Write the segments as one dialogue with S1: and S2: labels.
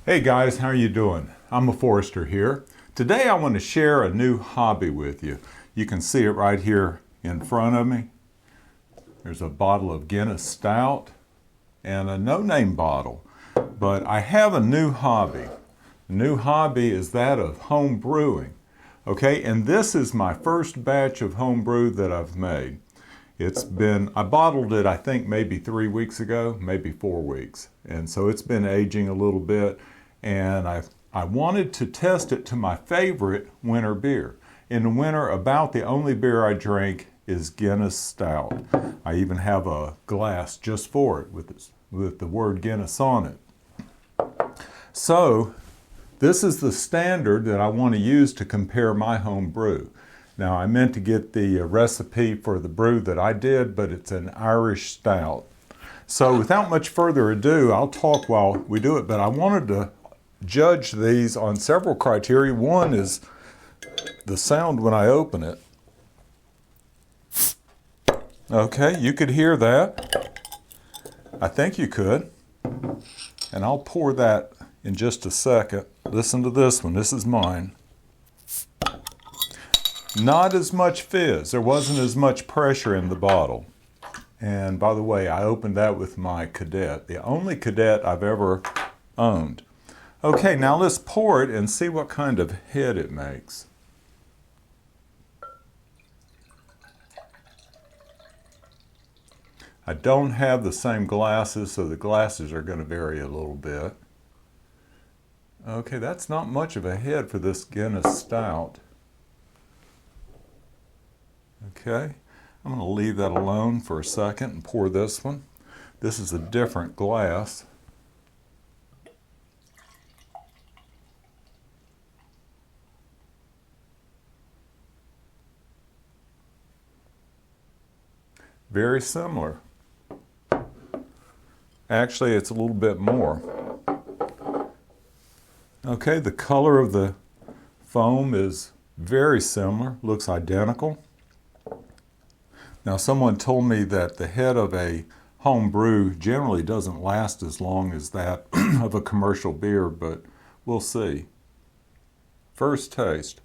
S1: Hey guys, how are you doing? I'm a Forester here. Today I want to share a new hobby with you. You can see it right here in front of me. There's a bottle of Guinness Stout and a no-name bottle. But I have a new hobby. The new hobby is that of home brewing. Okay, and this is my first batch of home brew that I've made. I bottled it I think maybe 3 weeks ago, maybe 4 weeks. And so it's been aging a little bit. And I wanted to test it to my favorite winter beer. In the winter, about the only beer I drink is Guinness Stout. I even have a glass just for it with the word Guinness on it. So this is the standard that I want to use to compare my home brew. Now I meant to get the recipe for the brew that I did, but it's an Irish Stout. So without much further ado, I'll talk while we do it, but I wanted to judge these on several criteria. One is the sound when I open it. Okay, you could hear that. I think you could. And I'll pour that in just a second. Listen to this one. This is mine. Not as much fizz. There wasn't as much pressure in the bottle. And by the way, I opened that with my Cadet, the only Cadet I've ever owned. Okay, now let's pour it and see what kind of head it makes. I don't have the same glasses, so the glasses are going to vary a little bit. Okay, that's not much of a head for this Guinness Stout. Okay, I'm going to leave that alone for a second and pour this one. This is a different glass. Very similar. Actually, it's a little bit more. Okay, the color of the foam is very similar, looks identical. Now, someone told me that the head of a home brew generally doesn't last as long as that of a commercial beer, but we'll see. First taste.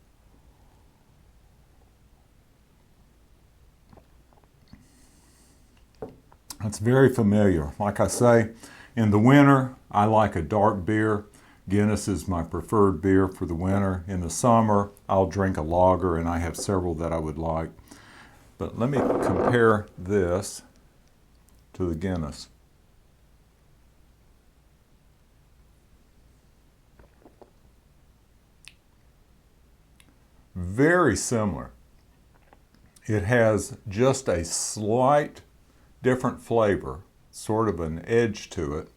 S1: It's very familiar. Like I say, in the winter, I like a dark beer. Guinness is my preferred beer for the winter. In the summer, I'll drink a lager, and I have several that I would like. But let me compare this to the Guinness. Very similar. It has just a slight different flavor, sort of an edge to it.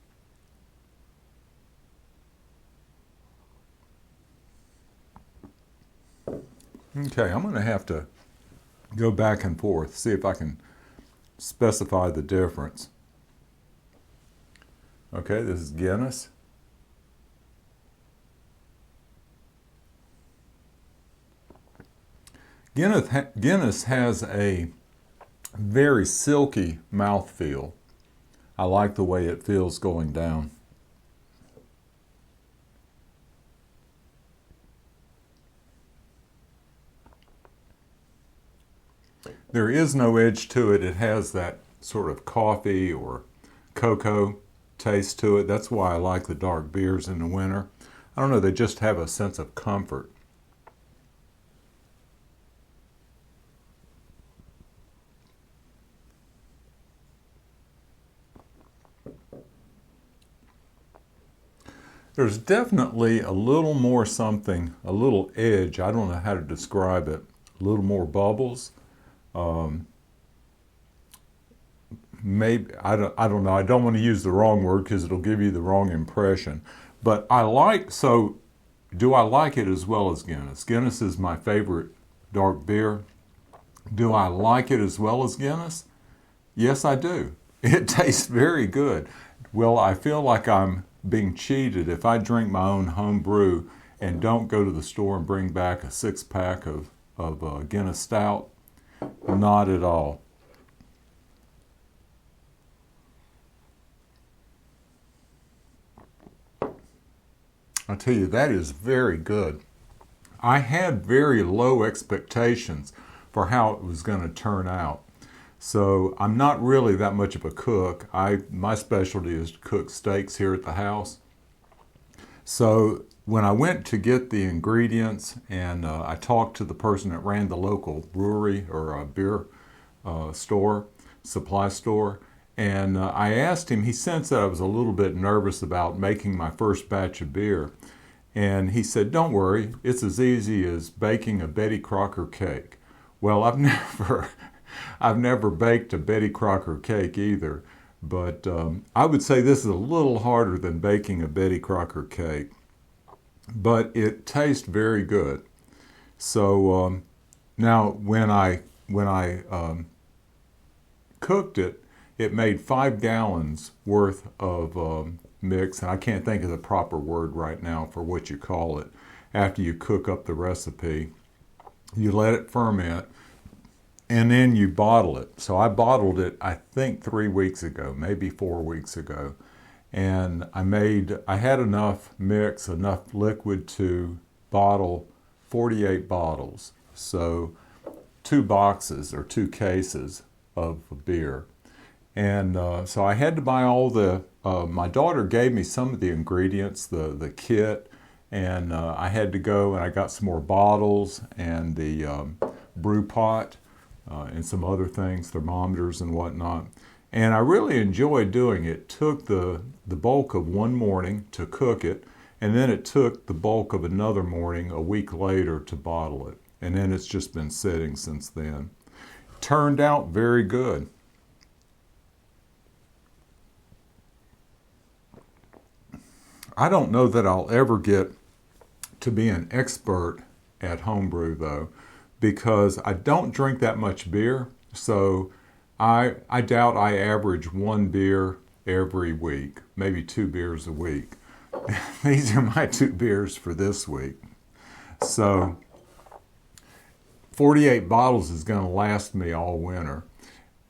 S1: Okay, I'm going to have to go back and forth, see if I can specify the difference. Okay, this is Guinness. Guinness has a very silky mouthfeel. I like the way it feels going down. There is no edge to it. It has that sort of coffee or cocoa taste to it. That's why I like the dark beers in the winter. I don't know, they just have a sense of comfort. There's definitely a little more something, a little edge. I don't know how to describe it. A little more bubbles. Maybe I don't know. I don't want to use the wrong word because it'll give you the wrong impression. But do I like it as well as Guinness? Guinness is my favorite dark beer. Do I like it as well as Guinness? Yes, I do. It tastes very good. Well, I feel like I'm being cheated if I drink my own home brew and don't go to the store and bring back a 6-pack of Guinness Stout. Not at all. I tell you, that is very good. I had very low expectations for how it was going to turn out. So I'm not really that much of a cook. My specialty is to cook steaks here at the house. So when I went to get the ingredients and I talked to the person that ran the local brewery or beer store, supply store, and I asked him, he sensed that I was a little bit nervous about making my first batch of beer. And he said, don't worry, it's as easy as baking a Betty Crocker cake. Well, I've never baked a Betty Crocker cake either, but I would say this is a little harder than baking a Betty Crocker cake, but it tastes very good. So now when I cooked it, it made 5 gallons worth of mix, and I can't think of the proper word right now for what you call it. After you cook up the recipe, you let it ferment, and then you bottle it. So I bottled it, I think 3 weeks ago, maybe 4 weeks ago. And I had enough mix, enough liquid to bottle 48 bottles. So 2 boxes or 2 cases of beer. And so I had to buy all my daughter gave me some of the ingredients, the kit, and I had to go and I got some more bottles and the brew pot and some other things, thermometers and whatnot. And I really enjoyed doing it. It took the bulk of one morning to cook it, and then it took the bulk of another morning a week later to bottle it. And then it's just been sitting since then. Turned out very good. I don't know that I'll ever get to be an expert at homebrew though, because I don't drink that much beer. So I doubt I average 1 beer every week, maybe 2 beers a week. These are my 2 beers for this week. So 48 bottles is going to last me all winter.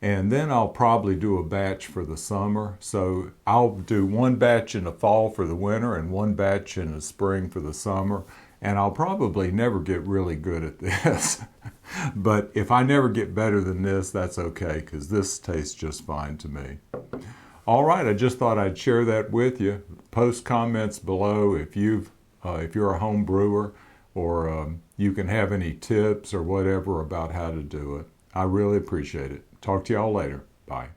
S1: And then I'll probably do a batch for the summer. So I'll do 1 batch in the fall for the winter and 1 batch in the spring for the summer. And I'll probably never get really good at this. But if I never get better than this, that's okay, because this tastes just fine to me. All right, I just thought I'd share that with you. Post comments below if you're a home brewer, or you can have any tips or whatever about how to do it. I really appreciate it. Talk to y'all later. Bye.